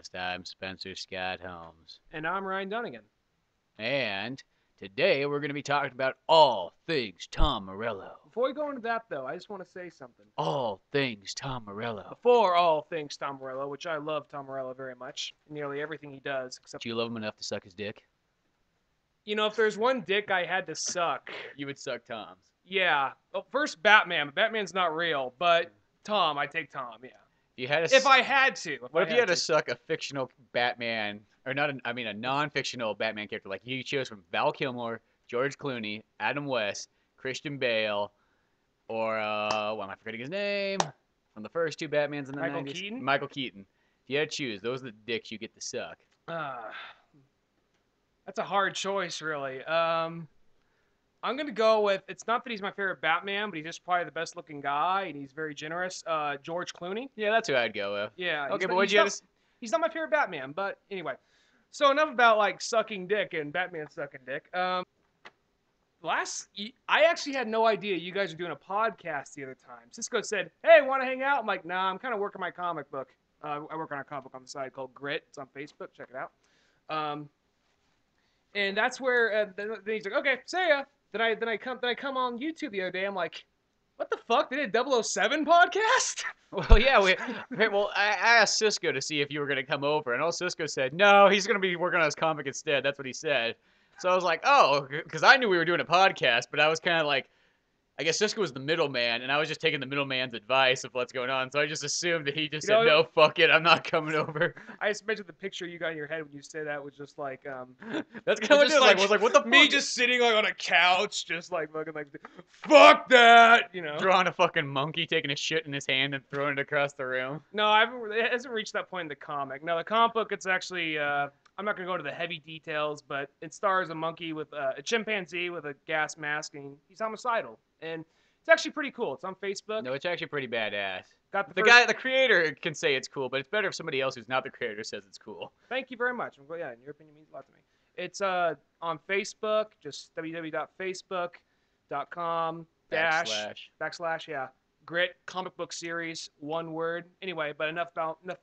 Podcast. I'm Spencer Scott Holmes. And I'm Ryan Dunigan. And today we're going to be talking about all things Tom Morello. Before we go into that, though, I just want to say something. All things Tom Morello. Before all things Tom Morello, which I love Tom Morello very much, nearly everything he does, except... Do you love him enough to suck his dick? You know, if there's one dick I had to suck... You would suck Tom's. Yeah. Well, first, Batman. Batman's not real, but Tom, I take Tom, yeah. You had to If I had to. What if you had to suck a fictional Batman, or not? A non-fictional Batman character, like you chose from Val Kilmer, George Clooney, Adam West, Christian Bale, or why am I forgetting his name? From the first two Batmans in the Michael 90s. Keaton? Michael Keaton. If you had to choose, those are the dicks you get to suck. That's a hard choice, really. I'm going to go with, it's not that he's my favorite Batman, but he's just probably the best looking guy, and he's very generous. George Clooney. Yeah, that's who I'd go with. Yeah. Okay, but what'd you have to... He's not my favorite Batman, but anyway. So enough about, like, sucking dick and Batman sucking dick. I actually had no idea you guys were doing a podcast the other time. Cisco said, hey, want to hang out? I'm like, nah, I'm kind of working my comic book. I work on a comic book on the side called Grit. It's on Facebook. Check it out. And that's where, then he's like, okay, see ya. Then I come on YouTube the other day. I'm like, what the fuck? They did a 007 podcast? Well, yeah. I asked Cisco to see if you were gonna come over, and all Cisco said, no, he's gonna be working on his comic instead. That's what he said. So I was like, oh, because I knew we were doing a podcast, but I was kind of like, I guess Cisco was the middleman, and I was just taking the middleman's advice of what's going on. So I just assumed that he just said, no, fuck it, I'm not coming over. I just mentioned the picture you got in your head when you said that was just like, that's kind of what it was. I was like, what the fuck? Me just sitting like on a couch, just like fucking like, fuck that, you know. Drawing a fucking monkey, taking a shit in his hand and throwing it across the room. No, it hasn't reached that point in the comic. No, the comic book, it's actually, I'm not going to go into the heavy details, but it stars a monkey with a chimpanzee with a gas mask, and he's homicidal. And it's actually pretty cool. It's on Facebook. No, it's actually pretty badass. The creator can say it's cool, but it's better if somebody else who's not the creator says it's cool. Thank you very much. Yeah, your opinion means a lot to me. It's on Facebook, just www.facebook.com / yeah, Grit comic book series, one word. Anyway, but enough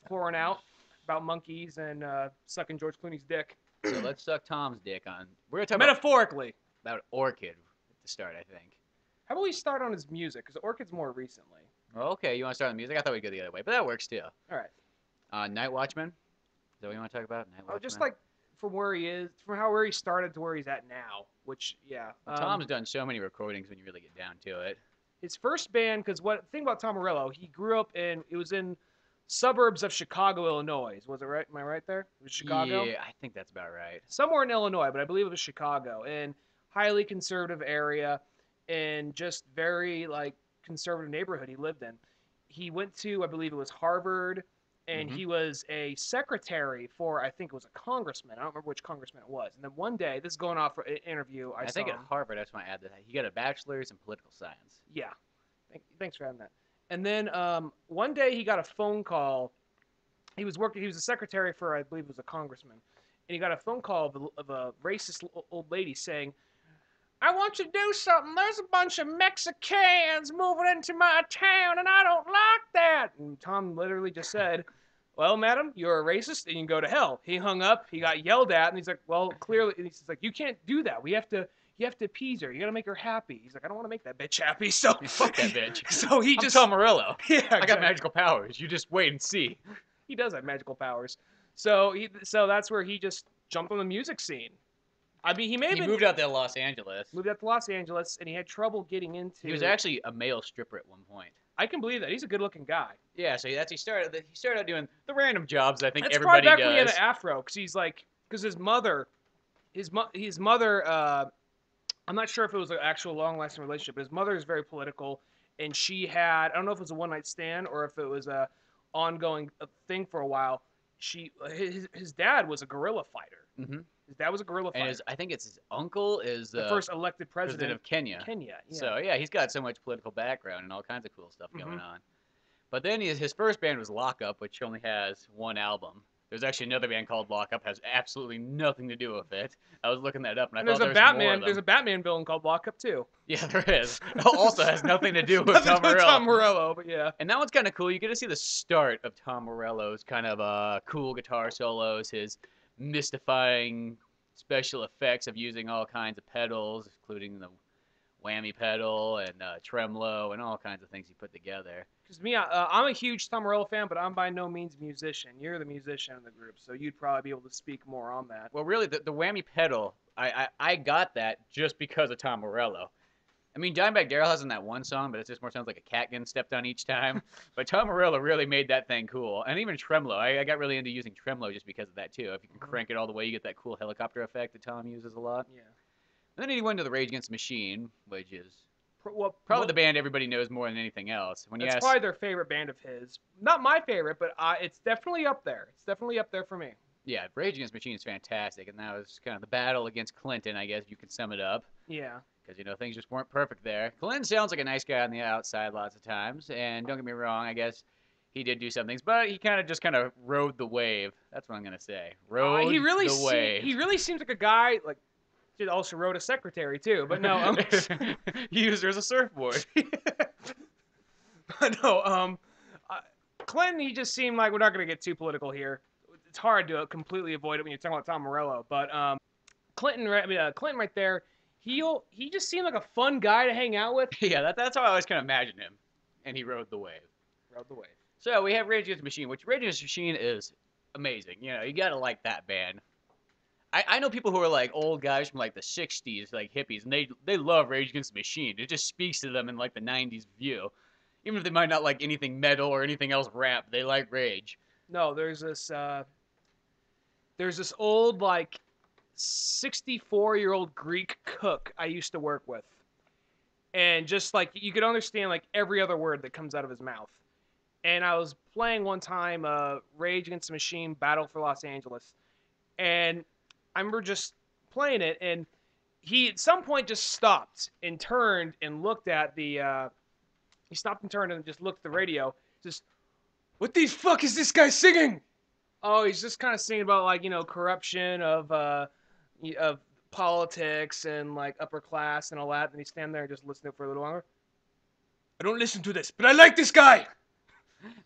pouring out about monkeys and sucking George Clooney's dick. So let's suck Tom's dick on. We're gonna talk metaphorically about Orchid at the start, I think. How about we start on his music? Because Orchid's more recently. Well, okay, you want to start on the music? I thought we'd go the other way, but that works too. All right. Night Watchman. Is that what you want to talk about? Night Watchman? Just like from where he started to where he's at now. Which, yeah. Well, Tom's done so many recordings when you really get down to it. His first band, because the thing about Tom Morello, he grew up it was in suburbs of Chicago, Illinois. Was it right? Am I right there? It was Chicago? Yeah, I think that's about right. Somewhere in Illinois, but I believe it was Chicago. And highly conservative area. And just very, like, conservative neighborhood he lived in. He went to, I believe it was Harvard, and he was a secretary for, I think it was a congressman. I don't remember which congressman it was. And then one day, this is going off for an interview I saw. Think at Harvard, I just want to add that he got a bachelor's in political science. Yeah. Thanks for adding that. And then one day he got a phone call. He was a secretary for, I believe it was a congressman. And he got a phone call of a racist old lady saying, I want you to do something. There's a bunch of Mexicans moving into my town, and I don't like that. And Tom literally just said, well, madam, you're a racist, and you can go to hell. He hung up. He got yelled at, and he's like, well, clearly, and he's like, you can't do that. You have to appease her. You got to make her happy. He's like, I don't want to make that bitch happy, so. Fuck that bitch. So I'm Tom Morello. Yeah, I got magical powers. You just wait and see. He does have magical powers. So that's where he just jumped on the music scene. I mean, he moved out to Los Angeles. Moved out to Los Angeles, and he had trouble getting into... He was actually a male stripper at one point. I can believe that. He's a good-looking guy. Yeah, so he started out doing the random jobs I think that's everybody does. That's probably back when he had an afro, because his mother, I'm not sure if it was an actual long-lasting relationship, but his mother is very political, and she had, I don't know if it was a one-night stand or if it was a ongoing thing for a while. His dad was a guerrilla fighter. Mm-hmm. His dad was a guerrilla fighter. And I think it's his uncle is the first elected president of Kenya. Yeah. So, yeah, he's got so much political background and all kinds of cool stuff going on. But then his first band was Lock Up, which only has one album. There's actually another band called Lock Up, has absolutely nothing to do with it. I was looking that up, and I And thought there's a there was more of Batman. them. There's a Batman villain called Lock Up too. Yeah, there is. Also has nothing to do with Nothing Tom to do with Morello. Tom Morello, but yeah. And that one's kind of cool. You get to see the start of Tom Morello's kind of cool guitar solos, his mystifying special effects of using all kinds of pedals, including the whammy pedal and tremolo and all kinds of things he put together. Because me, I'm a huge Tom Morello fan, but I'm by no means a musician. You're the musician in the group, so you'd probably be able to speak more on that. Well, really, the whammy pedal, I got that just because of Tom Morello. I mean, Dimebag Darrell has in that one song, but it just more sounds like a cat getting stepped on each time. But Tom Morello really made that thing cool. And even tremolo. I got really into using tremolo just because of that, too. If you can crank it all the way, you get that cool helicopter effect that Tom uses a lot. Yeah. And then he went to the Rage Against the Machine, which is Well, probably the band everybody knows more than anything else. When you That's ask, probably their favorite band of his. Not my favorite, but it's definitely up there. It's definitely up there for me. yeah, Rage Against the Machine is fantastic. And that was kind of the battle against Clinton, I guess you could sum it up. Yeah. Because, you know, things just weren't perfect there. Clinton sounds like a nice guy on the outside lots of times. And don't get me wrong, I guess he did do some things. But he kind of rode the wave. That's what I'm going to say. Rode He really the wave. he really seems like a guy, like, he also wrote a secretary, too. But no. He used her as a surfboard. No, Clinton, he just seemed like, we're not going to get too political here. It's hard to completely avoid it when you're talking about Tom Morello. But Clinton right there, he just seemed like a fun guy to hang out with. Yeah, that's how I always kind of imagine him. And he rode the wave. Rode the wave. So we have Rage Against the Machine, which Rage Against the Machine is amazing. You know, you got to like that band. I know people who are like old guys from like the 60s, like hippies, and they love Rage Against the Machine. It just speaks to them in like the 90s view. Even if they might not like anything metal or anything else rap, they like Rage. No, there's this old like 64-year-old Greek cook I used to work with. And just like you could understand like every other word that comes out of his mouth. And I was playing one time Rage Against the Machine Battle for Los Angeles. And I remember just playing it, and he at some point just stopped and turned and looked at the he stopped and turned and just looked at the radio. Just, what the fuck is this guy singing? Oh, he's just kind of singing about like, you know, corruption of politics and like upper class and all that. And he's standing there and just listening for a little longer. I don't listen to this, but I like this guy.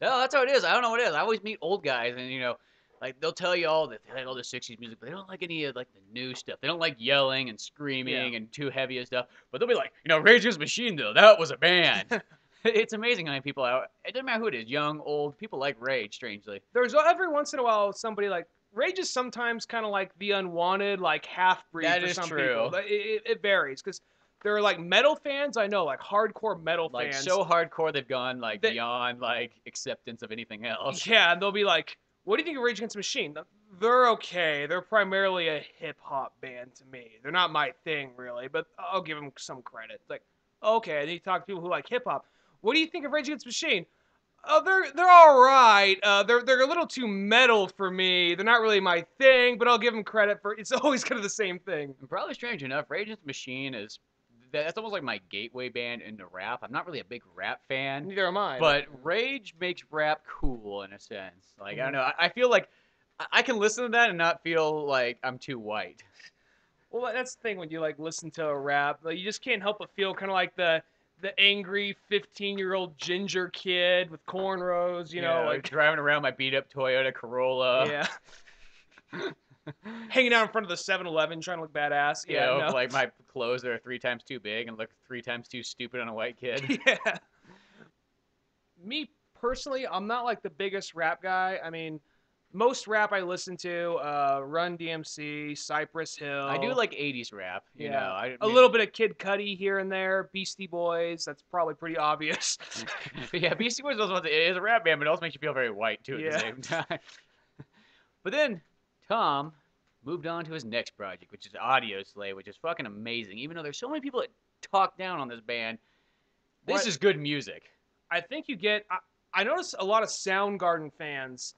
No, that's how it is. I don't know what it is. I always meet old guys, and you know, like they'll tell you all that they like all the 60s music, but they don't like any of like the new stuff. They don't like yelling and screaming and too heavy and stuff. But they'll be like, you know, Rage Against the Machine though, that was a band. It's amazing how many people out. It doesn't matter who it is, young, old, people like Rage. Strangely, There's every once in a while somebody like Rage is sometimes kind of like the unwanted like half breed that for is some true. people. It varies because there are like metal fans I know, like hardcore metal Like fans. so hardcore they've gone like beyond like acceptance of anything else. Yeah, and they'll be like, "What do you think of Rage Against the Machine?" They're okay. They're primarily a hip hop band to me. They're not my thing really, but I'll give them some credit. It's like, okay, and you talk to people who like hip hop. What do you think of Rage Against the Machine? Oh, they're all right. They're a little too metal for me. They're not really my thing, but I'll give them credit for. It's always kind of the same thing. And probably strange enough, Rage Against the Machine is that's almost like my gateway band into rap. I'm not really a big rap fan. Neither am I. But Rage makes rap cool in a sense. Like, I don't know. I feel like I can listen to that and not feel like I'm too white. Well, that's the thing when you like listen to a rap, like, you just can't help but feel kind of like the angry 15-year-old ginger kid with cornrows, you know, like driving around my beat up Toyota Corolla. Yeah. Hanging out in front of the 7-Eleven trying to look badass. You know, like my clothes are 3 times too big and look 3 times too stupid on a white kid. Yeah. Me personally, I'm not like the biggest rap guy. I mean, most rap I listen to, Run DMC, Cypress Hill. I do like 80s rap, you know. A little bit of Kid Cudi here and there, Beastie Boys. That's probably pretty obvious. Yeah, Beastie Boys it is a rap band, but it also makes you feel very white too at the same time. But then Tom moved on to his next project, which is Audioslave, which is fucking amazing. Even though there's so many people that talk down on this band, this is good music. I think you get. I notice a lot of Soundgarden fans,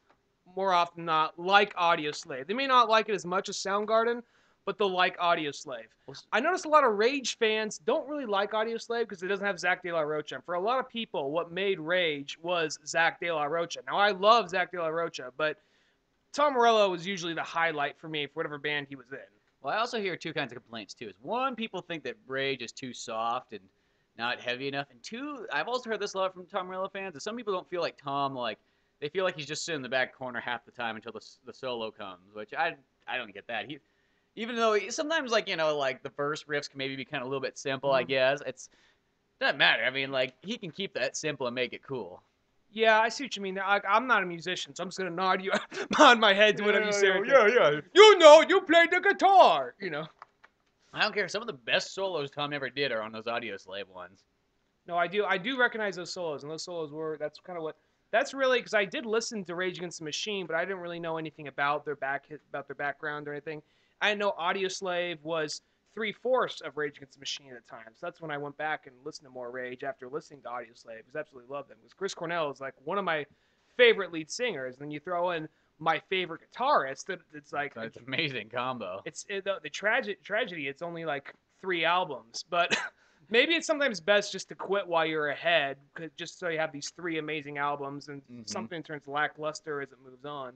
more often than not, like Audioslave. They may not like it as much as Soundgarden, but they'll like Audioslave. I notice a lot of Rage fans don't really like Audioslave because it doesn't have Zach De La Rocha. And for a lot of people, what made Rage was Zach De La Rocha. Now, I love Zach De La Rocha, but Tom Morello was usually the highlight for me for whatever band he was in. Well, I also hear two kinds of complaints too. Is one, people think that Rage is too soft and not heavy enough, and two, I've also heard this a lot from Tom Morello fans. That some people don't feel like Tom, like they feel like he's just sitting in the back corner half the time until the solo comes, which I don't get that. Even though sometimes like like the verse riffs can maybe be kind of a little bit simple, I guess doesn't matter. I mean, like he can keep that simple and make it cool. Yeah, I see what you mean. I'm not a musician, so I'm just gonna nod my head to whatever you say. Yeah. You played the guitar. I don't care. Some of the best solos Tom ever did are on those Audioslave ones. No, I do recognize those solos, and those solos that's kind of what that's really because I did listen to Rage Against the Machine, but I didn't really know anything about their background or anything. I know Audioslave was 3/4 of Rage Against the Machine at the time, so that's when I went back and listened to more Rage after listening to Audioslave. Because I absolutely loved them. Because Chris Cornell is like one of my favorite lead singers, and then you throw in my favorite guitarist. It's like It's an amazing combo. The tragedy. It's only like 3 albums, but maybe it's sometimes best just to quit while you're ahead, just so you have these 3 amazing albums, and something turns lackluster as it moves on.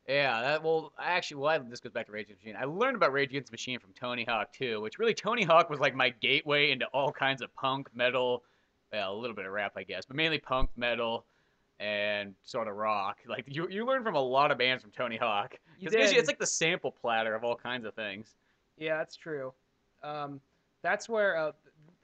Yeah, this goes back to Rage Against the Machine. I learned about Rage Against the Machine from Tony Hawk too, which really Tony Hawk was like my gateway into all kinds of punk, metal, well, a little bit of rap, I guess, but mainly punk, metal, and sort of rock. Like you learn from a lot of bands from Tony Hawk. It's like the sample platter of all kinds of things. Yeah, that's true. That's where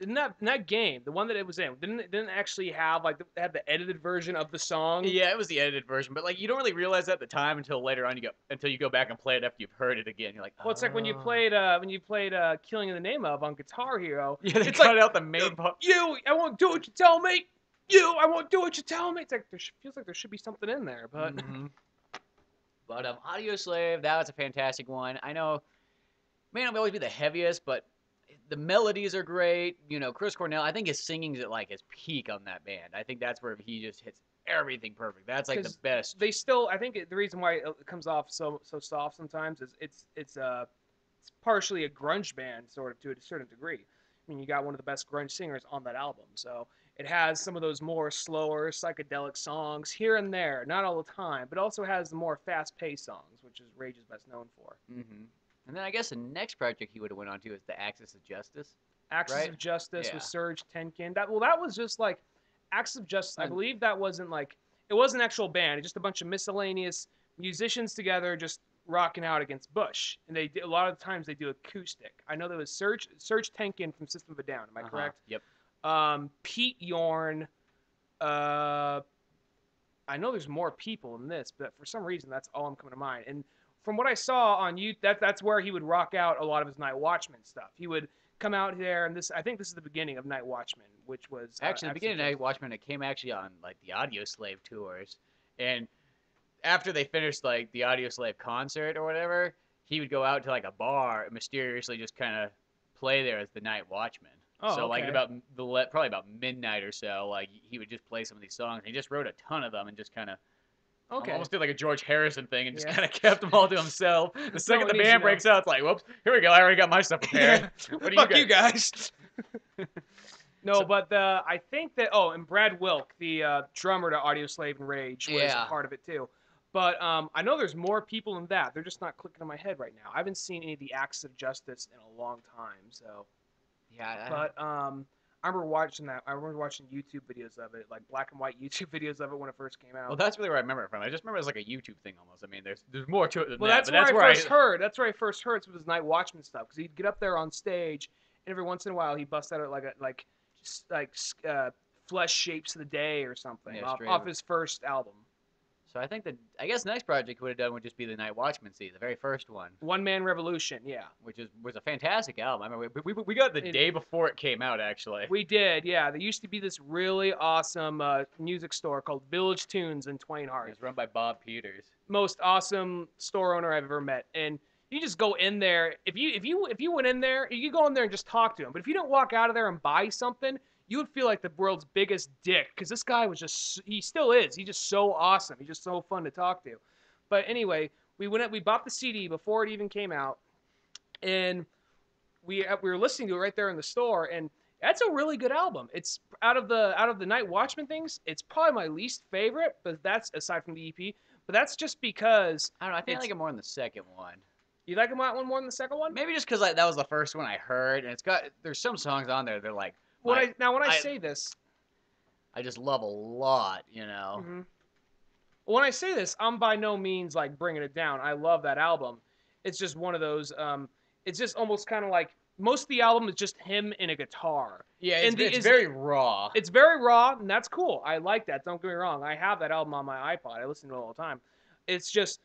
in that game, the one that it was in, didn't actually have had the edited version of the song. Yeah, it was the edited version, but like you don't really realize that at the time until later on. Until you go back and play it after you've heard it again. You're like, well, it's like when you played "Killing in the Name of" on Guitar Hero. Yeah, they cut out the main part. I won't do what you tell me. I won't do what you tell me. It's like feels like there should be something in there, but. But Audioslave, that was a fantastic one. I know, may not always be the heaviest, but the melodies are great. Chris Cornell, I think his singing's at like his peak on that band. I think that's where he just hits everything perfect. That's like the best. They still, I think the reason why it comes off so soft sometimes is it's partially a grunge band sort of to a certain degree. I mean, you got one of the best grunge singers on that album, so it has some of those more slower psychedelic songs here and there, not all the time, but also has the more fast-paced songs, which is Rage is best known for. And then I guess the next project he would have went on to is the Axis of Justice. Axis of Justice with Serge Tankian. That was just like Axis of Justice. I believe that wasn't like it was an actual band. It's just a bunch of miscellaneous musicians together, just rocking out against Bush. And a lot of the times they do acoustic. I know there was Serge Tankian from System of a Down. Am I correct? Yep. Pete Yorn. I know there's more people in this, but for some reason that's all I'm coming to mind. And from what I saw on YouTube, that's where he would rock out a lot of his Night Watchman stuff. He would come out there, and I think this is the beginning of Night Watchman, which was actually the beginning of Night Watchman. It came actually on like the Audioslave tours, and after they finished like the Audioslave concert or whatever, he would go out to like a bar and mysteriously just kind of play there as the Night Watchman. Oh, so okay. like probably about midnight or so, like he would just play some of these songs. He just wrote a ton of them and just kind of almost did like a George Harrison thing and just kind of kept them all to himself. The second the band breaks out, it's like, whoops, here we go. I already got my stuff prepared. What do you guys? No, but I think that and Brad Wilk, the drummer to Audioslave and Rage, was a part of it too. But I know there's more people in that. They're just not clicking in my head right now. I haven't seen any of the Acts of Justice in a long time, so. Yeah. But I remember watching that. I remember watching YouTube videos of it, like black and white YouTube videos of it when it first came out. Well, that's really where I remember it from. I just remember it was like a YouTube thing almost. I mean, there's more to it than that. That's where I first heard. That's where I first heard some of his Night Watchman stuff, because he'd get up there on stage, and every once in a while he'd bust out like Flesh Shapes of the Day or something off his first album. So I think I guess the next project would have done would just be the Night Watchman the very first one. One Man Revolution, yeah. Which was a fantastic album. I mean, we got the day before it came out, actually. We did, yeah. There used to be this really awesome music store called Village Tunes in Twain Harte. It's run by Bob Peters. Most awesome store owner I've ever met. And you just go in there. If you went in there, you could go in there and just talk to him. But if you don't walk out of there and buy something, you would feel like the world's biggest dick, because this guy he still is. He's just so awesome. He's just so fun to talk to. But anyway, we bought the CD before it even came out, and we were listening to it right there in the store, and that's a really good album. It's out of the Night Watchman things, it's probably my least favorite, but that's aside from the EP. But that's just because I don't know. I think I like it more in the second one. you like that one more than the second one. Maybe just because like, that was the first one I heard, and there's some songs on there. They're like When I I say this, I just love a lot, you know. mm-hmm. When I say this, I'm by no means like bringing it down. I love that album. It's just one of those. It's just almost kind of like most of the album is just him and a guitar. Yeah, And it's very raw. It's very raw, and that's cool. I like that. Don't get me wrong. I have that album on my iPod. I listen to it all the time. It's just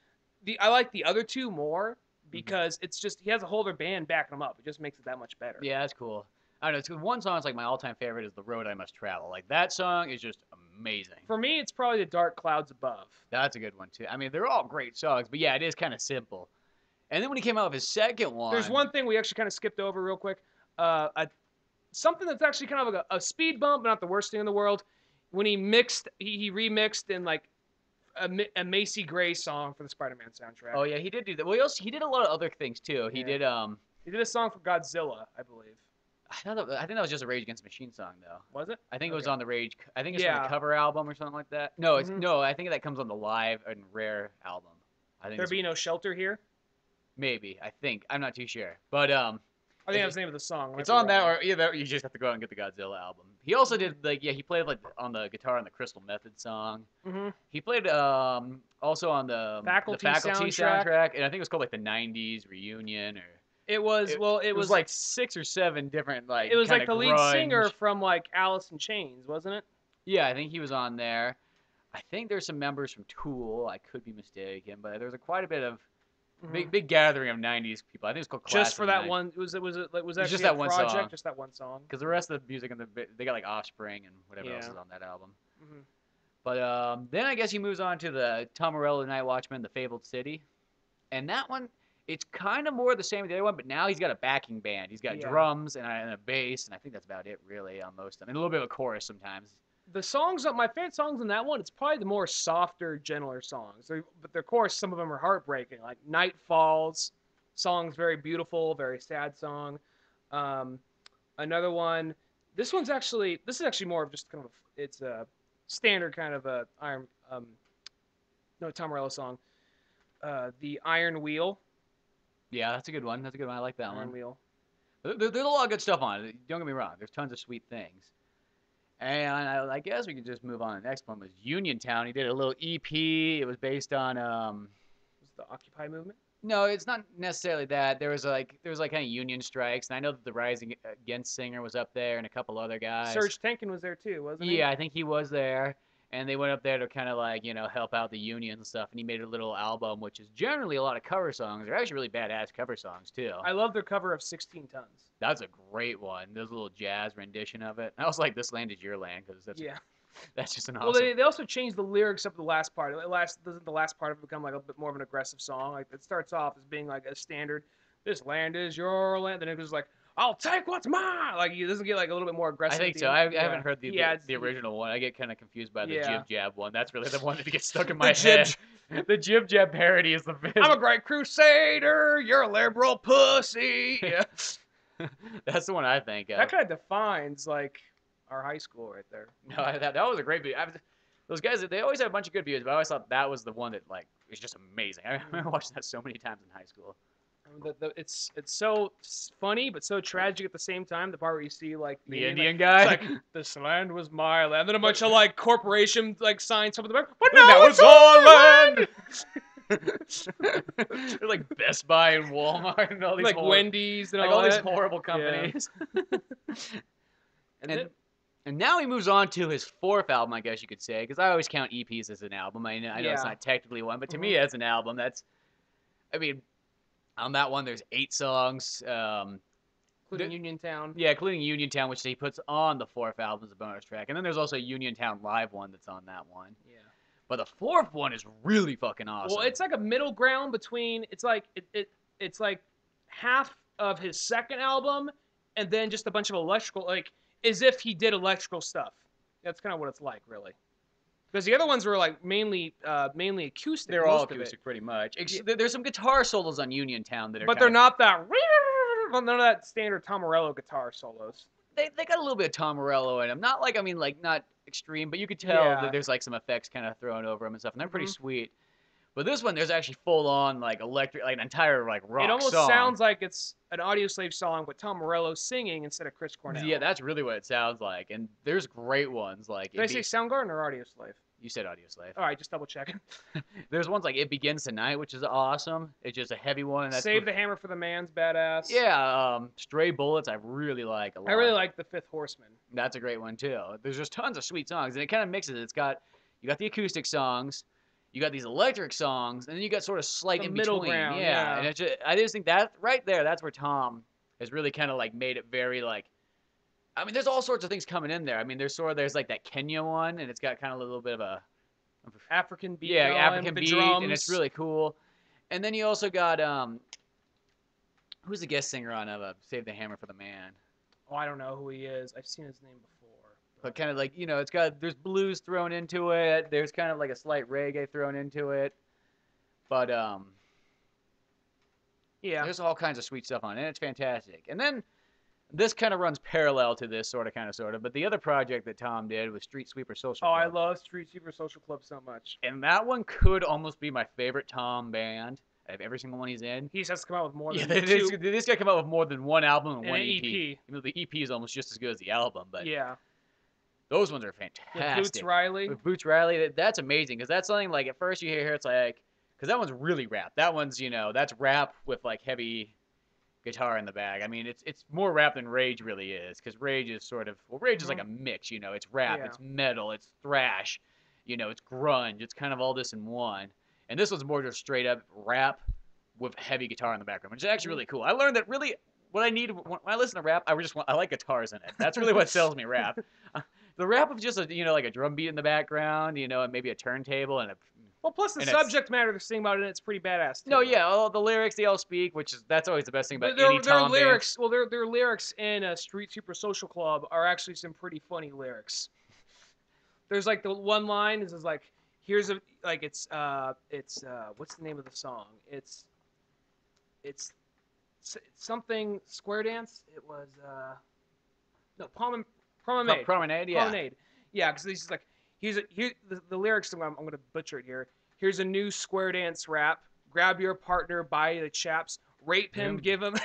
I like the other two more because it's just he has a whole other band backing him up. It just makes it that much better. Yeah, that's cool. I don't know. It's one song. It's like my all-time favorite is "The Road I Must Travel." Like that song is just amazing. For me, it's probably "The Dark Clouds Above." That's a good one too. I mean, they're all great songs, but yeah, it is kind of simple. And then when he came out with his second one, There's one thing we actually kind of skipped over real quick. Something that's actually kind of like a speed bump, but not the worst thing in the world. When he remixed in like a Macy Gray song for the Spider-Man soundtrack. Oh yeah, he did do that. Well, he did a lot of other things too. He did He did a song for Godzilla, I believe. I think that was just a Rage Against the Machine song though. Was it? I think it was on the Rage. I think it's Yeah. on the cover album or something like that. No, it's no. I think that comes on the Live and Rare album. I think There Be No Shelter Here. maybe. I think I'm not too sure, but I think that's the name of the song. it's on that, or either you just have to go out and get the Godzilla album. He also did like he played like on the guitar on the Crystal Method song. Mm-hmm. He played also on the Faculty soundtrack, and I think it was called like the '90s reunion or. It was it was like 6 or 7 different like. It was like the grunge. lead singer from like Alice in Chains, wasn't it? Yeah, I think he was on there. I think there's some members from Tool. I could be mistaken, but there's quite a bit of big gathering of '90s people. I think it's called Class just for that one. Was that just that one project? song. Just that one song. Because the rest of the music and they got like Offspring and whatever else is on that album. Mm-hmm. But then I guess he moves on to the Tom Morello Night Watchman, The Fabled City, and that one. It's kind of more the same as the other one, but now he's got a backing band. He's got drums and a bass, and I think that's about it, really, on most of them. And a little bit of a chorus sometimes. The songs, my favorite songs in that one, it's probably the more softer, gentler songs. But of course, some of them are heartbreaking, like Night Falls. Song's very beautiful, very sad song. Another one, this is actually more of just kind of, it's a standard kind of a Tom Morello song. The Iron Wheel. Yeah, that's a good one. I like that Iron one. Wheel. There's a lot of good stuff on it. Don't get me wrong. There's tons of sweet things. And I guess we could just move on. The next one was Uniontown. He did a little EP. It was based on Was it the Occupy movement? No, it's not necessarily that. There was like kind of union strikes, and I know that the Rising Against singer was up there, and a couple other guys. Serge Tankin was there too, wasn't he? Yeah, I think he was there, and they went up there to kind of like help out the union and stuff. And he made a little album, which is generally a lot of cover songs. They're actually really badass cover songs too. I love their cover of 16 Tons. That's a great one. There's a little jazz rendition of it. I also like This Land Is Your Land because that's just an awesome. Well, they also changed the lyrics up to the last part. Doesn't the last part of it become like a bit more of an aggressive song? Like it starts off as being like a standard, "This land is your land," then it goes like, "I'll take what's mine." Like it doesn't get like a little bit more aggressive. I think so. I haven't heard the original one. I get kind of confused by the Jib Jab one. That's really the one that gets stuck in my head. The Jib Jab parody is the best. I'm a great crusader. You're a liberal pussy. Yeah. That's the one I think of. That kind of defines like our high school right there. No, that was a great video. Those guys, they always have a bunch of good videos, but I always thought that was the one that like was just amazing. I remember watching that so many times in high school. It's so funny but so tragic at the same time. The part where you see like the Indian guy, it's like this land was my land, and then a bunch of like corporation like signs up at the back. But now it's our land. They're like Best Buy and Walmart and all these like Wendy's and like all these that. horrible companies. Yeah. And now he moves on to his fourth album, I guess you could say, because I always count EPs as an album. I know it's not technically one, but to me, as an album, on that one, there's 8 songs. Including Uniontown. Yeah, including Uniontown, which he puts on the fourth album as a bonus track. And then there's also a Uniontown live one that's on that one. Yeah. But the fourth one is really fucking awesome. Well, it's like a middle ground between, it's like half of his second album and then just a bunch of electrical, like, as if he did electrical stuff. That's kind of what it's like, really. Because the other ones were like mainly acoustic. They're all acoustic, pretty much. There's some guitar solos on Uniontown that are. But they're not that. None of that standard Tom Morello guitar solos. They got a little bit of Tom Morello in them. Not not extreme, but you could tell that there's like some effects kind of thrown over them and stuff, and they're pretty sweet. But this one, there's actually full on like electric, like an entire like rock It almost song. sounds like it's an Audioslave song with Tom Morello singing instead of Chris Cornell. Yeah, that's really what it sounds like. And there's great ones like Did I say Soundgarden or Audioslave? You said Audioslave. All right, just double checking. There's ones like It Begins Tonight, which is awesome. It's just a heavy one. That's Save the Hammer for the Man's badass. Yeah, Stray Bullets I really like a lot. I really like The Fifth Horseman. That's a great one too. There's just tons of sweet songs, and it kind of mixes. You got the acoustic songs, you got these electric songs, and then you got sort of slight in middle between. ground, Yeah, and I just think that right there, that's where Tom has really kind of like made it very like. I mean, there's all sorts of things coming in there. I mean, there's like that Kenya one, and it's got kind of a little bit of a African beat. Yeah, going, African beat, drums. and it's really cool. And then you also got who's the guest singer on Save the Hammer for the Man? Oh, I don't know who he is. I've seen his name before. But kind of like, there's blues thrown into it. There's kind of like a slight reggae thrown into it. But yeah, there's all kinds of sweet stuff on it, and it's fantastic. And then this kind of runs parallel to this sort of. But the other project that Tom did was Street Sweeper Social Club. Oh, I love Street Sweeper Social Club so much. And that one could almost be my favorite Tom band. Of every single one he's in. He just has to come out with more than two. This guy come out with more than one album and one an EP. Even though the EP is almost just as good as the album, but yeah, those ones are fantastic. With Boots Riley. With Boots Riley, that's amazing because that's something like at first you hear it's like because that one's really rap. That one's that's rap with like heavy guitar in the back. I mean it's more rap than Rage really is because Rage is Rage is like a mix. It's rap, it's metal, it's thrash, it's grunge, it's kind of all this in one. And this one's more just straight up rap with heavy guitar in the background, which is actually really cool. I learned that really what I need when I listen to rap, I like guitars in it. That's really what sells me rap. The rap of just like a drum beat in the background, and maybe a turntable and a. Well, plus the subject matter they're singing about it, it's pretty badass. Too. No, yeah, all the lyrics they all speak, that's always the best thing about any their Tom lyrics. band. Well, their lyrics in Street Super Social Club are actually some pretty funny lyrics. There's like the one line is like. Here's it's what's the name of the song? It's something Square Dance. It was Promenade. Promenade, yeah. Promenade. Yeah, because he's like here the lyrics. I'm going to butcher it here. Here's a new Square Dance rap. Grab your partner by the chaps. Rape him, give him.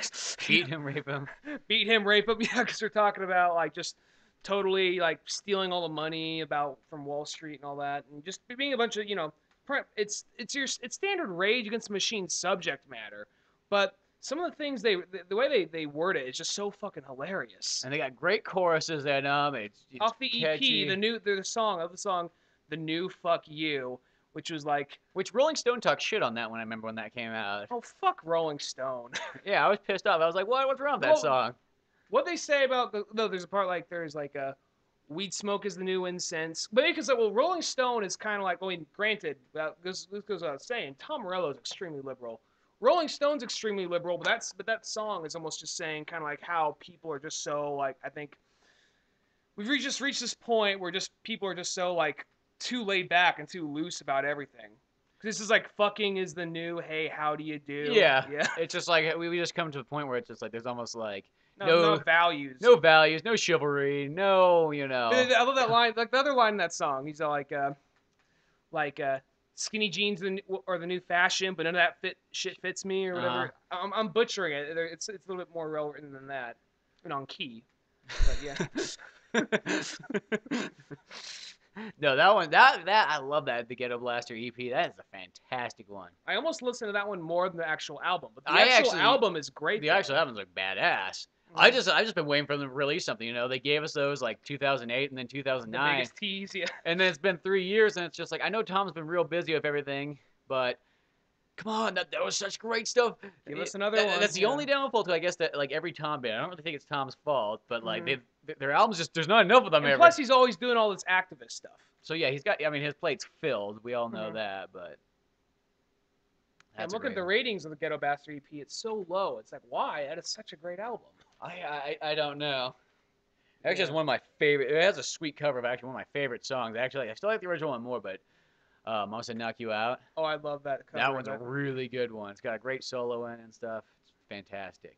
Beat him, rape him. Beat him, rape him. Yeah, because we're talking about like just. Totally like stealing all the money from Wall Street and all that, and just being a bunch of it's standard Rage Against the Machine subject matter, but some of the things the way they word it is just so fucking hilarious. And they got great choruses in them. It's off the catchy. EP, the song, the new Fuck You, which was like Rolling Stone talked shit on that one. I remember when that came out. Oh fuck Rolling Stone. Yeah, I was pissed off. I was like, what's wrong with that song? What they say about there's a part like there's like a weed smoke is the new incense, but because Rolling Stone is kind of like granted this goes without saying Tom Morello is extremely liberal, Rolling Stone's extremely liberal, but that song is almost just saying kind of like how people are just so like I think we've just reached this point where just people are just so like too laid back and too loose about everything. This is like fucking is the new hey how do you do? Yeah. It's just like we just come to a point where it's just like there's almost like. No values. No values, no chivalry, no, I love that line. Like the other line in that song, he's like skinny jeans are the new fashion, but none of that shit fits me or whatever. I'm butchering it. It's a little bit more relevant than that, and on key. But yeah. No, that one, that I love that the Ghetto Blaster EP. That is a fantastic one. I almost listened to that one more than the actual album, but the actual album is great. The actual album's like badass. I just been waiting for them to release something. They gave us those like 2008 and then 2009. The biggest tease, yeah. And then it's been 3 years, and it's just like I know Tom's been real busy with everything, but come on, that was such great stuff. Give us another one. That's the only downfall to I guess that like every Tom band. I don't really think it's Tom's fault, but like their albums just there's not enough of them. And plus, he's always doing all this activist stuff. So yeah, he's got. I mean, his plate's filled. We all know that, but. And look at the ratings of the Ghetto Bastard EP. It's so low. It's like, why? That is such a great album. I don't know. Actually, it's one of my favorite. It has a sweet cover of actually one of my favorite songs. Actually, I still like the original one more, but I Must Knock You Out. Oh, I love that cover. That one's a really good one. It's got a great solo in it and stuff. It's fantastic.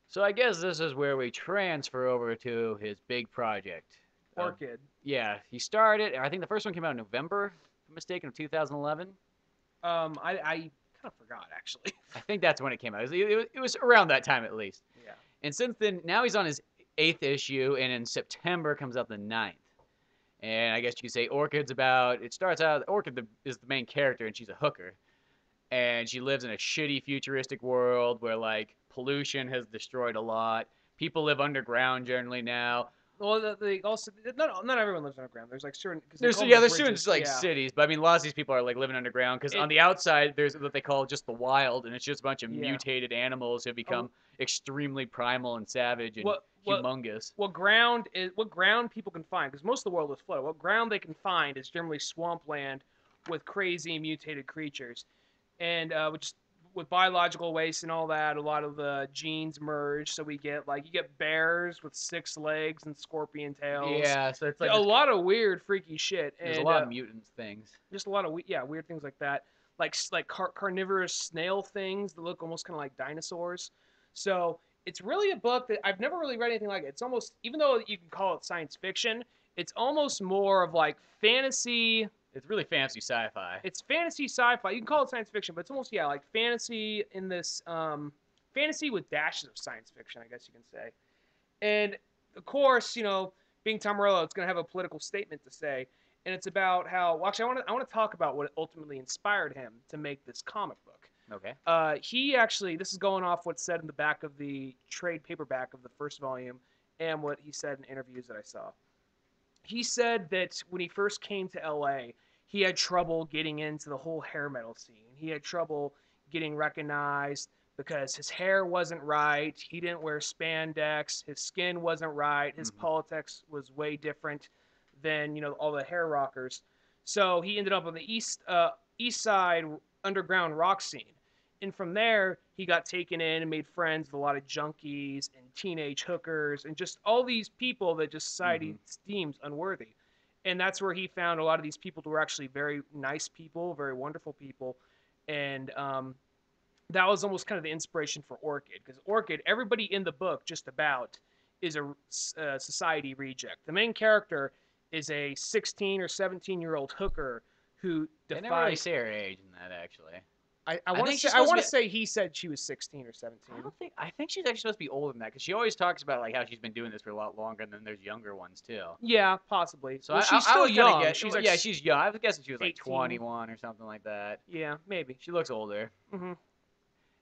So I guess this is where we transfer over to his big project. Orchid. Yeah, he started. I think the first one came out in November, if I'm mistaken, of 2011. I kind of forgot actually. I think that's when it came out. It was around that time at least. Yeah. And since then, now he's on his 8th issue, and in September comes out the 9th. And I guess you could say Orchid's about. It starts out Orchid is the main character, and she's a hooker, and she lives in a shitty futuristic world where like pollution has destroyed a lot. People live underground generally now. Well, they also not everyone lives underground. There's like certain because they There's call yeah, them there's bridges. certain like Yeah. cities, but I mean a lot of these people are like living underground because on It, the outside there's what they call just the wild, and it's just a bunch of yeah. mutated animals who have become extremely primal and savage and What humongous. what ground people can find because most of the world is flooded. What ground they can find is generally swampland with crazy mutated creatures, and which with biological waste and all that, a lot of the genes merge, so we get like you get bears with 6 legs and scorpion tails. Yeah, so it's like A this, lot of weird, freaky shit, there's a and lot of mutant things. just a lot of weird things like that, like carnivorous snail things that look almost kind of like dinosaurs. So it's really a book that I've never really read anything like it. It's almost, even though you can call it science fiction, it's almost more of like fantasy. It's really fancy sci-fi. It's fantasy sci-fi. You can call it science fiction, but it's almost like fantasy in this fantasy with dashes of science fiction, I guess you can say. And of course, being Tom Morello, it's going to have a political statement to say, and it's about how. Well, actually, I want to talk about what ultimately inspired him to make this comic book. Okay. He actually, this is going off what's said in the back of the trade paperback of the first volume, and what he said in interviews that I saw. He said that when he first came to LA, he had trouble getting into the whole hair metal scene. He had trouble getting recognized because his hair wasn't right. He didn't wear spandex. His skin wasn't right. His politics was way different than all the hair rockers. So he ended up on the east side underground rock scene, and from there he got taken in and made friends with a lot of junkies and teenage hookers and just all these people that just society deems unworthy. And that's where he found a lot of these people who were actually very nice people, very wonderful people, and that was almost kind of the inspiration for Orchid, because Orchid, everybody in the book just about is a society reject. The main character is a 16 or 17-year-old hooker who They never really defies. say her age in that actually. I want to think say she's supposed to be- he said she was 16 or 17. I think she's actually supposed to be older than that because she always talks about like how she's been doing this for a lot longer than there's younger ones too. Yeah, possibly. So well, I she's still was gonna young. Guess, She's like, yeah, she's young. I was guessing she was like 18. 21 or something like that. Yeah, maybe. She looks older. Mm-hmm.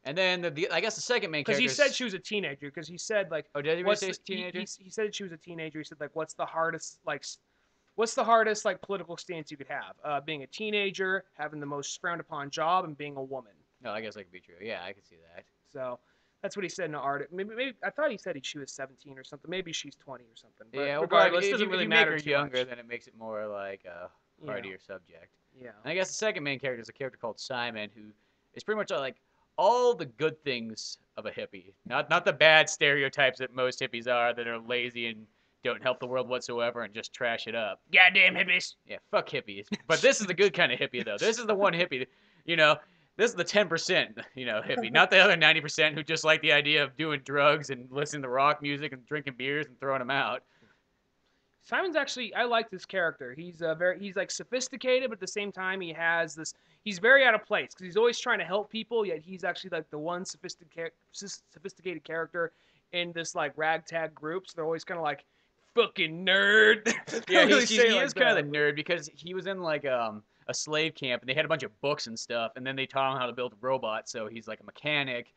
And then I guess the second main Because character. he said she was a teenager. Because he said like, Oh, did he really say teenager? He said she was a teenager. He said like, what's the hardest like political stance you could have? Being a teenager, having the most frowned upon job, and being a woman. No, I guess that could be true. Yeah, I could see that. So that's what he said in the art. Maybe I thought he said she was 17 or something. Maybe she's 20 or something. But Yeah, regardless, it if doesn't you, really if you matter make her too younger, much. then it makes it more like a heartier subject. Yeah. And I guess the second main character is a character called Simon, who is pretty much like all the good things of a hippie. Not the bad stereotypes that most hippies are, that are lazy and don't help the world whatsoever and just trash it up. Goddamn hippies. Yeah, fuck hippies. But this is the good kind of hippie, though. This is the one hippie, this is the 10%, hippie, not the other 90% who just like the idea of doing drugs and listening to rock music and drinking beers and throwing them out. Simon's actually, I like this character. He's like sophisticated, but at the same time he has this. He's very out of place because he's always trying to help people, yet he's actually like the one sophisticated character in this like ragtag group. So they're always kind of like fucking nerd. Yeah, really he like is kind of the nerd because he was in like a slave camp and they had a bunch of books and stuff, and then they taught him how to build robots. So he's like a mechanic,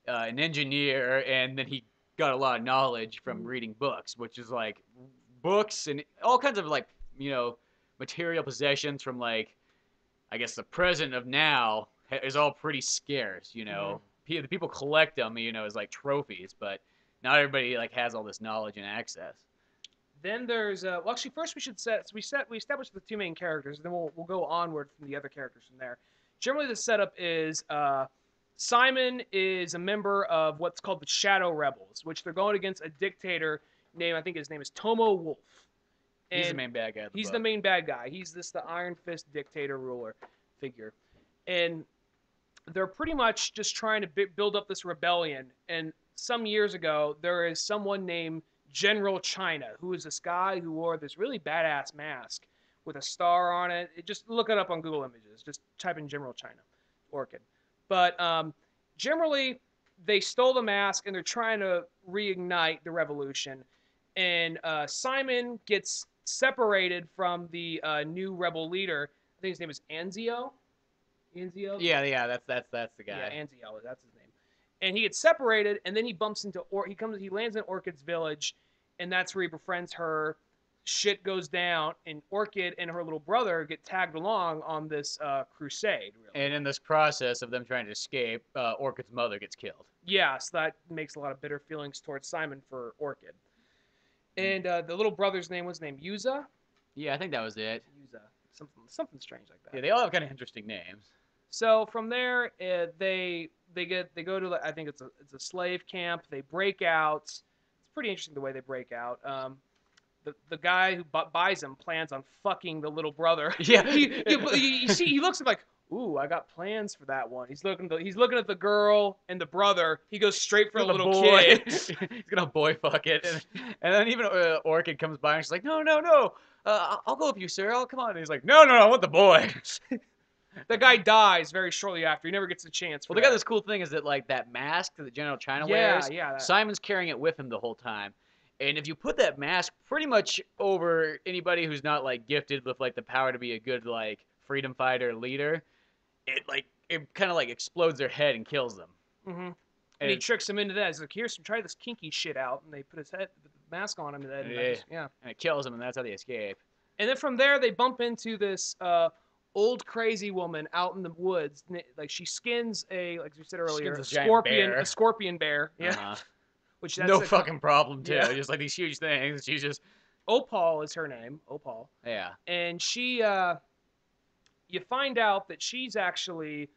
an engineer, and then he got a lot of knowledge from reading books, which is like books and all kinds of like material possessions from like I guess the president of now is all pretty scarce. The people collect them, as like trophies, but not everybody like has all this knowledge and access. Then there's well, actually, first we established the two main characters, and then we'll go onward from the other characters from there. Generally, the setup is Simon is a member of what's called the Shadow Rebels, which they're going against a dictator named, I think his name is Tomo Wolf. He's the main bad guy. He's the main bad guy. He's the Iron Fist dictator ruler figure, and they're pretty much just trying to build up this rebellion. And some years ago, there is someone named General China, who is this guy who wore this really badass mask with a star on it. Just look it up on Google Images. Just type in General China, Orchid. But generally, they stole the mask and they're trying to reignite the revolution. And Simon gets separated from the new rebel leader. I think his name is Anzio. Anzio. Yeah, that's the guy. Yeah, Anzio. That's his name. And he gets separated, and then he bumps into he lands in Orchid's village, and that's where he befriends her. Shit goes down, and Orchid and her little brother get tagged along on this crusade. Really. And in this process of them trying to escape, Orchid's mother gets killed. Yeah, so that makes a lot of bitter feelings towards Simon for Orchid. And the little brother's name was named Yuza. Yeah, I think that was it. Yuza, something strange like that. Yeah, they all have kind of interesting names. So from there, they go to I think it's a slave camp. They break out. It's pretty interesting the way they break out. The guy who buys him plans on fucking the little brother. Yeah, he looks like, ooh, I got plans for that one. He's looking at the girl and the brother. He goes straight for the little boy. kid. He's gonna boy fuck it, and then even Orchid comes by and she's like, no, I'll go with you, sir. I'll come on. And he's like, no, I want the boy. The guy dies very shortly after. He never gets a chance. Well, they got this cool thing is that like that mask that the General China wears. Yeah. Simon's carrying it with him the whole time. And if you put that mask pretty much over anybody who's not like gifted with like the power to be a good like freedom fighter leader, it kind of like explodes their head and kills them. Mm-hmm. And he tricks them into that. He's like, "Here's try this kinky shit out," and they put the mask on him, and and it kills him, and that's how they escape. And then from there, they bump into this old crazy woman out in the woods. Like she skins like you said earlier, a scorpion bear. Yeah. Uh-huh. Which that's no fucking problem too. Yeah. Just like these huge things. She's just Opal is her name. Opal. Yeah. And she, you find out that she's actually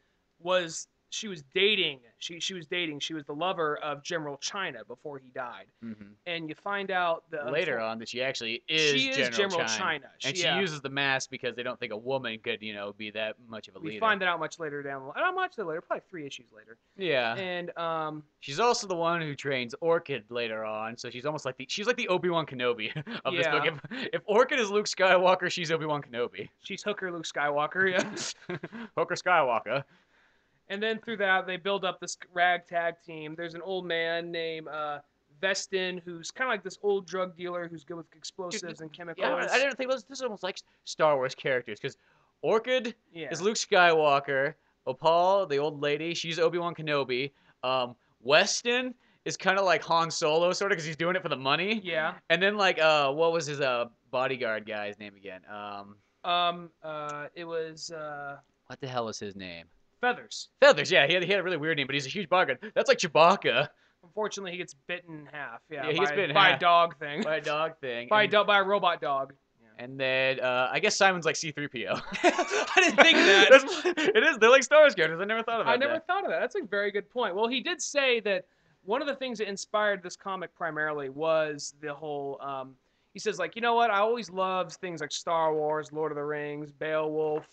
she was dating. She was the lover of General China before he died. Mm-hmm. And you find out later on that she actually is General China. And she uses the mask because they don't think a woman could, be that much of a leader. We find that out much later down the line. Not much later, probably 3 issues later. Yeah. And she's also the one who trains Orchid later on, so she's almost like the Obi-Wan Kenobi of this book. If Orchid is Luke Skywalker, she's Obi-Wan Kenobi. She's Hooker Luke Skywalker, yeah. Hooker Skywalker. And then through that, they build up this ragtag team. There's an old man named Vestin, who's kind of like this old drug dealer who's good with explosives and chemicals. Yeah, I didn't think this is almost like Star Wars characters, because Orchid is Luke Skywalker. Opal, the old lady, she's Obi-Wan Kenobi. Weston is kind of like Han Solo, sort of, because he's doing it for the money. Yeah. And then, like, what was his bodyguard guy's name again? It was... what the hell was his name? Feathers. Feathers, yeah. He had a really weird name, but he's a huge bodyguard. That's like Chewbacca. Unfortunately, he gets bitten in half. Yeah, he gets bitten in half. By a dog thing. By a robot dog. Yeah. And then, I guess Simon's like C-3PO. I didn't think that. It is. They're like Star Wars characters. I never thought about that. I never thought of that. That's a very good point. Well, he did say that one of the things that inspired this comic primarily was the whole... he says, like, you know what? I always loved things like Star Wars, Lord of the Rings, Beowulf.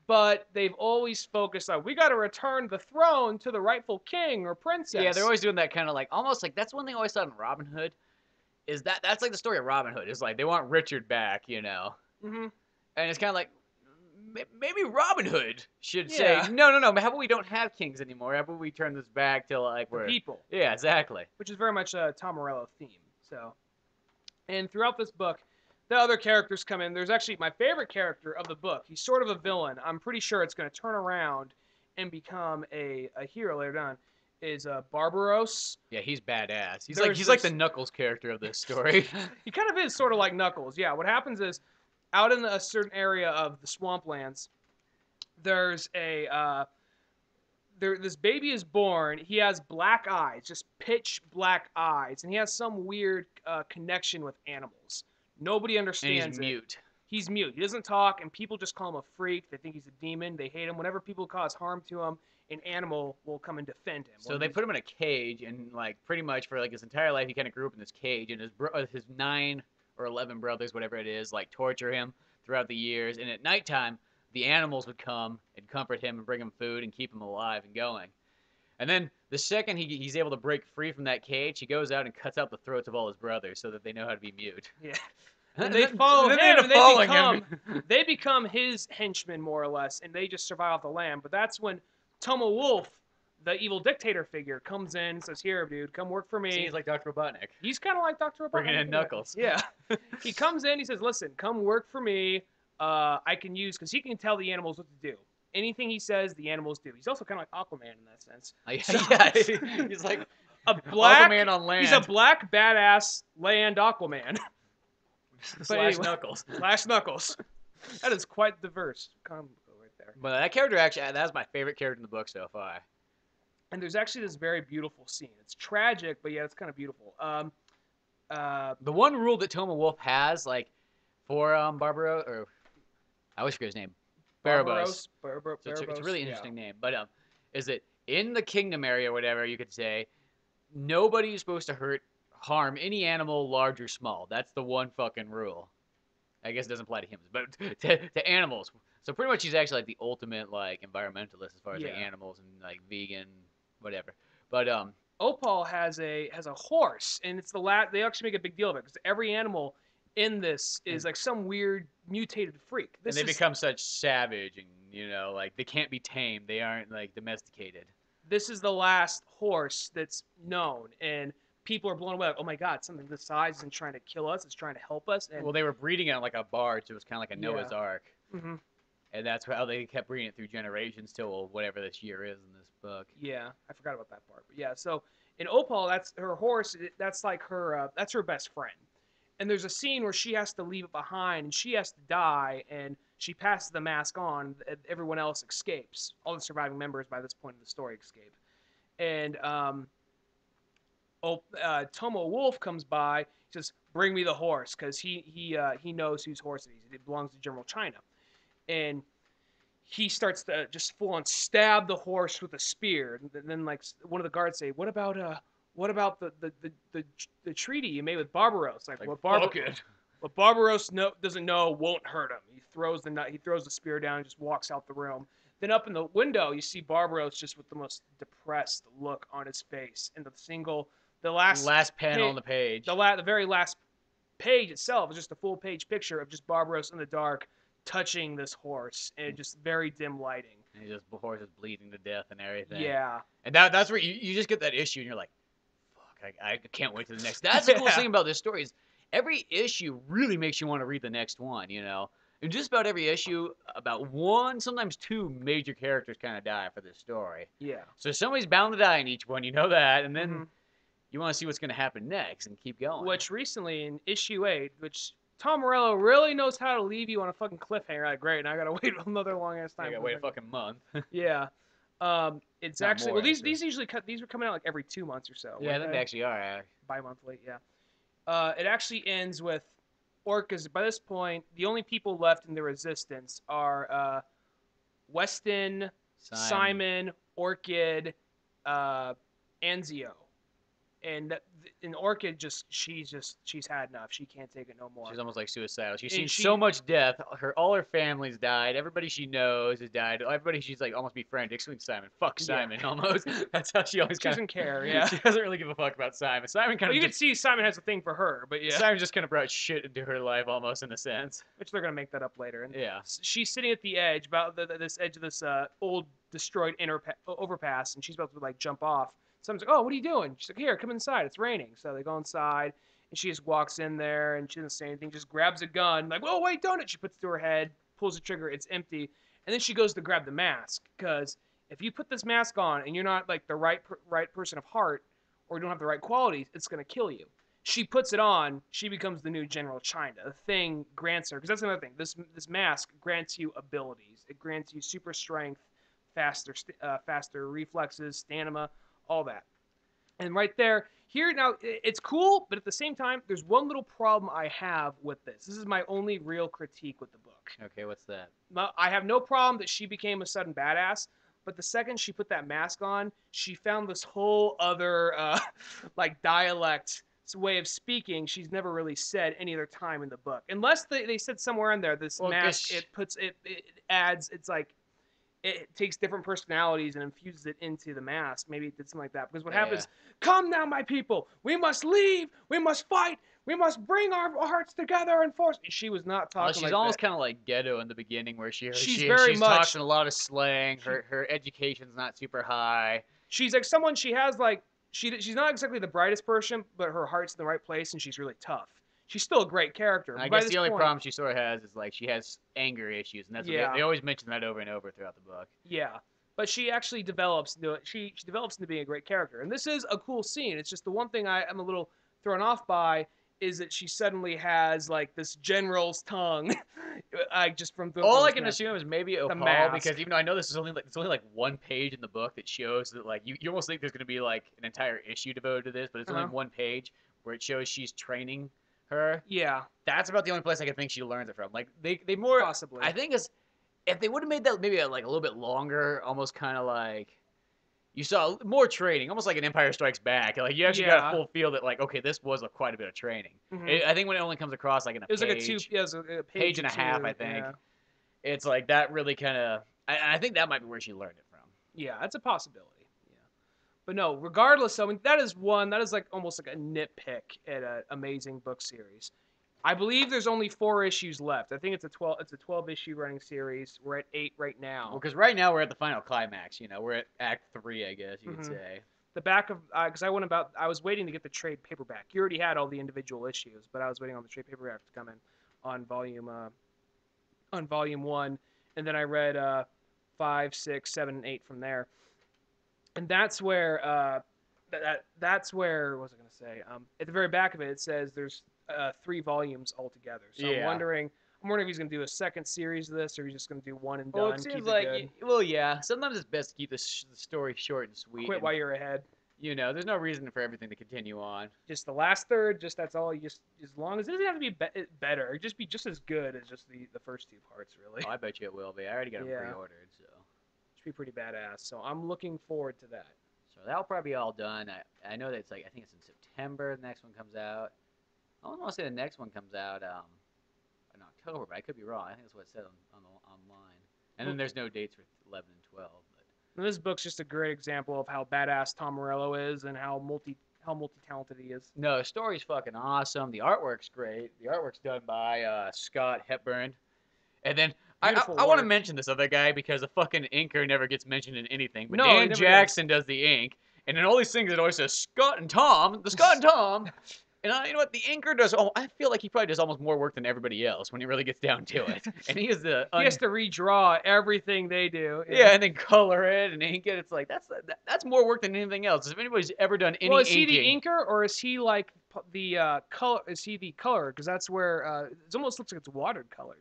But they've always focused on, we got to return the throne to the rightful king or princess. Yeah, they're always doing that kind of like, almost like, that's one thing I always thought in Robin Hood, is that's like the story of Robin Hood. It's like, they want Richard back, Mm-hmm. And it's kind of like, maybe Robin Hood should say, no, how about we don't have kings anymore? How about we turn this back to like, we're... people. Yeah, exactly. Which is very much a Tom Morrello theme, so. And throughout this book, the other characters come in. There's actually my favorite character of the book. He's sort of a villain. I'm pretty sure it's going to turn around and become a hero later on. Is Barbaros. Yeah, he's badass. He's like the Knuckles character of this story. He kind of is sort of like Knuckles. Yeah, what happens is out in a certain area of the swamplands, there's this baby is born. He has black eyes, just pitch black eyes, and he has some weird connection with animals. Nobody understands and he's mute. He's mute. He doesn't talk, and people just call him a freak. They think he's a demon. They hate him. Whenever people cause harm to him, an animal will come and defend him. So they put him in a cage, and like pretty much for like his entire life, he kind of grew up in this cage, and his 9 or 11 brothers, whatever it is, like torture him throughout the years. And at nighttime, the animals would come and comfort him and bring him food and keep him alive and going. And then the second he's able to break free from that cage, he goes out and cuts out the throats of all his brothers so that they know how to be mute. Yeah. And they follow him, and him. they become his henchmen, more or less, and they just survive off the land. But that's when Tomo Wolf, the evil dictator figure, comes in and says, "Here, dude, come work for me." See, he's like Dr. Robotnik. He's kind of like Dr. Robotnik. Bringing in Knuckles. Yeah. He comes in, he says, "Listen, come work for me. I can use," because he can tell the animals what to do. Anything he says, the animals do. He's also kind of like Aquaman in that sense. Yeah, he's like a black Aquaman on land. He's a black badass land Aquaman. Slash Knuckles. Slash Knuckles. That is quite diverse combo right there. But that character actually, that's my favorite character in the book so far. And there's actually this very beautiful scene. It's tragic, but yeah, it's kind of beautiful. The one rule that Toma Wolf has, like, for Barbaro, or I always forget his name, Barbaros. It's a really interesting name, but is that in the kingdom area, or whatever you could say, nobody is supposed to harm any animal, large or small. That's the one fucking rule. I guess it doesn't apply to humans, but to animals. So pretty much he's actually like the ultimate like environmentalist as far as like animals and like vegan, whatever. But Opal has a horse, and it's they actually make a big deal of it because every animal in this is like some weird mutated freak. And they become such savage, and like they can't be tamed. They aren't like domesticated. This is the last horse that's known, and people are blown away. Like, oh my God, something this size isn't trying to kill us; it's trying to help us. And well, they were breeding it on like a barge, so it was kind of like a Noah's Ark. Mm-hmm. And that's how they kept breeding it through generations till whatever this year is in this book. Yeah, I forgot about that part. But yeah, so in Opal, that's her horse. That's like her. That's her best friend. And there's a scene where she has to leave it behind, and she has to die, and she passes the mask on. Everyone else escapes. All the surviving members by this point in the story escape. And Tomo Wolf comes by. He says, "Bring me the horse," because he knows whose horse it is. It belongs to General China. And he starts to just full on stab the horse with a spear. And then like one of the guards say, "What about the treaty you made with Barbaros?" Like what Barbaros doesn't know won't hurt him. He throws the spear down and just walks out the room. Then up in the window you see Barbaros just with the most depressed look on his face. And the last panel on the page. The very last page itself is just a full page picture of just Barbaros in the dark touching this horse, and just very dim lighting. And the horse is bleeding to death and everything. Yeah. And that's where you just get that issue, and you're like, fuck, I can't wait to the next. That's the coolest thing about this story is every issue really makes you want to read the next one, And just about every issue, about one, sometimes two major characters kind of die for this story. Yeah. So somebody's bound to die in each one, you know that, and then you want to see what's going to happen next and keep going. Which recently in issue 8, which Tom Morello really knows how to leave you on a fucking cliffhanger. Like, great, now I gotta wait another long ass time. I gotta wait a fucking month. Yeah. It's not actually more, these usually these are coming out like every 2 months or so. Yeah, I think they actually are. Bi-monthly, yeah. It actually ends with Orcas. By this point, the only people left in the Resistance are Weston, Simon, Orchid, Anzio. And Orchid she's had enough. She can't take it no more. She's almost like suicidal. She's seen so much death. All her family's died. Everybody she knows has died. Everybody she's like almost befriended, excluding Simon. Fuck Simon, almost. That's how she always doesn't care. Yeah, she doesn't really give a fuck about Simon. Simon kind of. You can see Simon has a thing for her, but yeah, Simon just kind of brought shit into her life, almost in a sense. Which they're gonna make that up later. And yeah, she's sitting at the edge, about this edge of this old destroyed overpass, and she's about to like jump off. Someone's like, "Oh, what are you doing?" She's like, "Here, come inside. It's raining." So they go inside, and she just walks in there, and she doesn't say anything. Just grabs a gun, like, "Whoa, wait, don't it?" She puts it to her head, pulls the trigger. It's empty, and then she goes to grab the mask, because if you put this mask on and you're not like the right person of heart, or you don't have the right qualities, it's gonna kill you. She puts it on. She becomes the new General China. The thing grants her, because that's another thing. This mask grants you abilities. It grants you super strength, faster reflexes, stamina. All that. And right there, here now, it's cool, but at the same time, there's one little problem I have with this. This is my only real critique with the book. Okay, what's that? I have no problem that she became a sudden badass, but the second she put that mask on, she found this whole other, like, dialect way of speaking she's never really said any other time in the book. Unless they said somewhere in there, this mask, it adds, it's like, it takes different personalities and infuses it into the mask. Maybe it did something like that. Because what happens, "Come now, my people. We must leave. We must fight. We must bring our hearts together and force. She was not Well, talking she's like almost that. kind of like ghetto in the beginning, where She's very she's much. talking a lot of slang. She, Her education's not super high. she's like someone. She has like she's not exactly the brightest person, but her heart's in the right place, and she's really tough. She's still a great character. And But I by guess this the only point, problem she sort of has is like she has anger issues, and that's what yeah, they always mention that over and over throughout the book. yeah. But she actually develops. She develops into being a great character, and this is a cool scene. It's just the one thing I'm a little thrown off by is that she suddenly has like this general's tongue, I just from All I this can mask. assume is maybe The Opal, mask. because even though I know this is only like it's only like one page in the book that shows that like you almost think there's gonna be like an entire issue devoted to this, but it's only Uh-huh. one page where it shows she's training her. Yeah, That's about the only place I can think she learns it from. Like they more possibly. I think is if they would have made that maybe like a little bit longer, almost kind of like you saw more training, almost like an Empire Strikes Back. Like you actually got a Yeah. full feel that like okay, this was quite a bit of training. Mhm. I think when it only comes across like in a It was page, like a two. Yeah, it was a page or and a half, two. I think. Yeah. It's like that really kind of. I think that might be where she learned it from. Yeah, that's a possibility. Yeah. But no, regardless, I mean that is one that is like almost like a nitpick at an amazing book series. I believe there's only 4 issues left. I think it's a 12 issue running series. We're at 8 right now. Well, because right now we're at the final climax. You know, we're at Act 3, I guess you could Mhm. say. The back of because I was waiting to get the trade paperback. You already had all the individual issues, but I was waiting on the trade paperback to come in on volume 1, and then I read 5, 6, 7, and 8 from there. And that's where that's where what was I going to say? At the very back of it, it says there's 3 volumes altogether. So Yeah. I'm wondering if he's going to do a second series of this, or he's just going to do one and Well, done. it seems Keep like it good. well, yeah. Sometimes it's best to keep the story short and sweet. Quit And, while you're ahead. you know, there's no reason for everything to continue on. Just the last third. Just that's all. You just as long as it doesn't have to be better, just be just as good as just the first 2 parts. Really. Oh, I bet you it will be. I already got them Yeah. pre-ordered, so. Should be pretty badass. So I'm looking forward to that. So that'll probably be all done. I know that it's like I think it's in September. The next one comes out. I don't want to say the next one comes out in October, but I could be wrong. I think that's what it said online. And then there's no dates for 11 and 12. But And this book's just a great example of how badass Tom Morello is and how multi-talented he is. no, the story's fucking awesome. The artwork's great. The artwork's done by Scott Hepburn. And then I Beautiful want to work. mention this other guy because the fucking inker never gets mentioned in anything. But No, he Dan never Jackson does the ink. And in all these things, it always says Scott and Tom. The Scott and Tom. And you know what? The inker does. Oh, I feel like he probably does almost more work than everybody else when he really gets down to it. And he is the. He has to redraw everything they do. Yeah, and then color it and ink it. It's like that's more work than anything else. If anybody's ever done any Well, is he inking, the inker or is he like the color? Is he the color? Because that's where it almost looks like it's watered colored.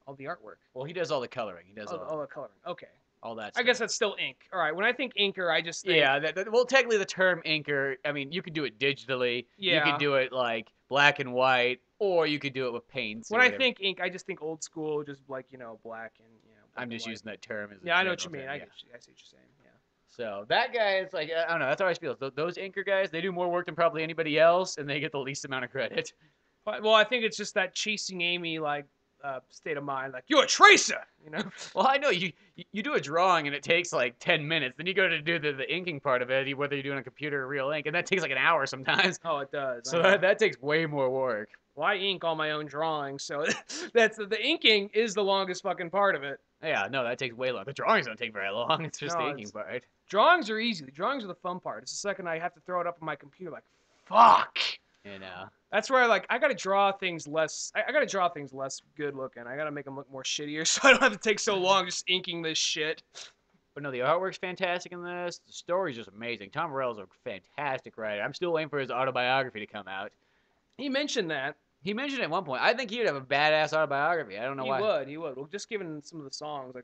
All the artwork. well, he does all the coloring. He does All the coloring. Okay. all that. I Stuff. guess that's still ink. All right. When I think inker, I just think Yeah, well, technically the term inker. I mean, you could do it digitally. You Yeah. could do it like black and white, or you could do it with paints. or when I whatever. think ink, I just think old school, just like black and black I'm and just white. using that term as. Yeah, I know what you mean. term, I yeah. get you. I see what you're saying. Yeah. So that guy is like, I don't know. That's how I feel. Those inker guys, they do more work than probably anybody else, and they get the least amount of credit. Well, I think it's just that chasing Amy like state of mind, like you're a tracer, Well, I know you do a drawing and it takes like 10 minutes. Then you go to do the inking part of it, whether you're doing a computer or real ink, and that takes like an hour sometimes. Oh, it does. So that takes way more work. Well, I ink all my own drawings, so that's the inking is the longest fucking part of it. Yeah, no, that takes way long. The drawings don't take very long. It's just No, the inking part. Drawings are easy. The drawings are the fun part. It's the second I have to throw it up on my computer, like, fuck. You know. That's where I gotta draw things less. I gotta draw things less good looking. I gotta make them look more shittier, so I don't have to take so long just inking this shit. But no, the artwork's fantastic in this. The story's just amazing. Tom Morello's a fantastic writer. I'm still waiting for his autobiography to come out. He mentioned that. He mentioned it at one point. I think he'd have a badass autobiography. I don't know why. He would. Well, just given some of the songs,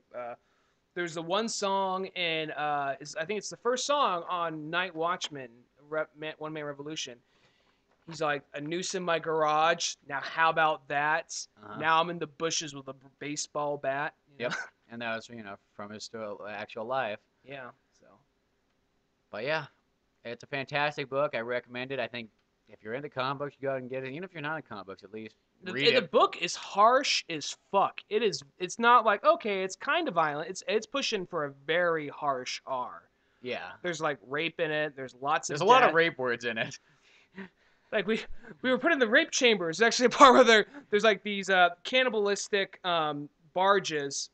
there's the one song in I think it's the first song on Night Watchman, One Man Revolution. He's like, a noose in my garage. Now how about that? Uh-huh. Now I'm in the bushes with a baseball bat. Yep. And that was, from his actual life. Yeah. So. But yeah, it's a fantastic book. I recommend it. I think if you're into comic books, you go out and get it. Even if you're not into comic books, at least read The it. book is harsh as fuck. It is. It's not like, okay, it's kind of violent. It's pushing for a very harsh R. Yeah. There's like rape in it. There's lots of. There's a lot of rape words in it. Like we were put in the rape chambers. There's actually a part where there's like these cannibalistic barges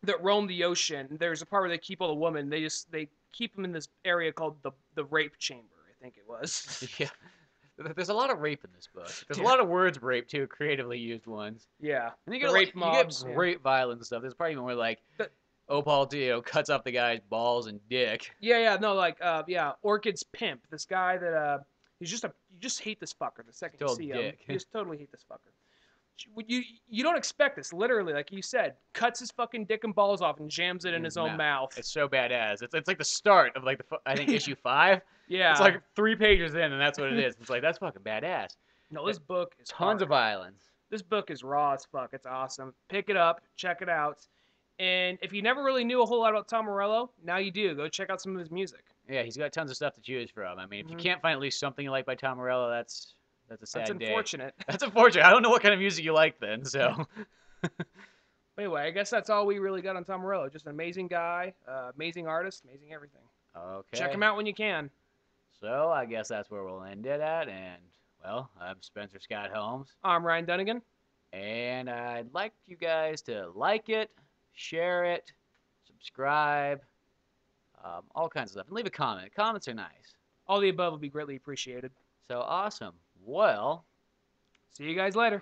that roam the ocean. There's a part where they keep all the women. They keep them in this area called the rape chamber. I think it was. Yeah. There's a lot of rape in this book. There's a Yeah. lot of words rape too, creatively used ones. Yeah. And you The get rape you get mobs. Yeah. great violence stuff. There's probably even where like The- Opal Dio cuts off the guy's balls and dick. Yeah, no, like Orchid's pimp. This guy that you just hate this fucker the second you Total see him. dick. You just totally hate this fucker. You don't expect this, literally, like you said, cuts his fucking dick and balls off and jams it in his own mouth. It's so badass. It's like the start of like I think issue 5. Yeah. It's like 3 pages in, and that's what it is. It's like that's fucking badass. No, this book is Tons of violence. This book is raw as fuck. It's awesome. Pick it up, check it out. And if you never really knew a whole lot about Tom Morello, now you do. Go check out some of his music. Yeah, he's got tons of stuff to choose from. I mean, if you Mhm. can't find at least something you like by Tom Morello, that's a sad That's day. unfortunate. That's unfortunate. I don't know what kind of music you like then, so. Anyway, I guess that's all we really got on Tom Morello. Just an amazing guy, amazing artist, amazing everything. Okay. Check him out when you can. So I guess that's where we'll end it at. And, well, I'm Spencer Scott Holmes. I'm Ryan Dunigan. And I'd like you guys to like it, share it, subscribe, all kinds of stuff. And leave a comment. Comments are nice. All the above would be greatly appreciated. So awesome. Well, see you guys later.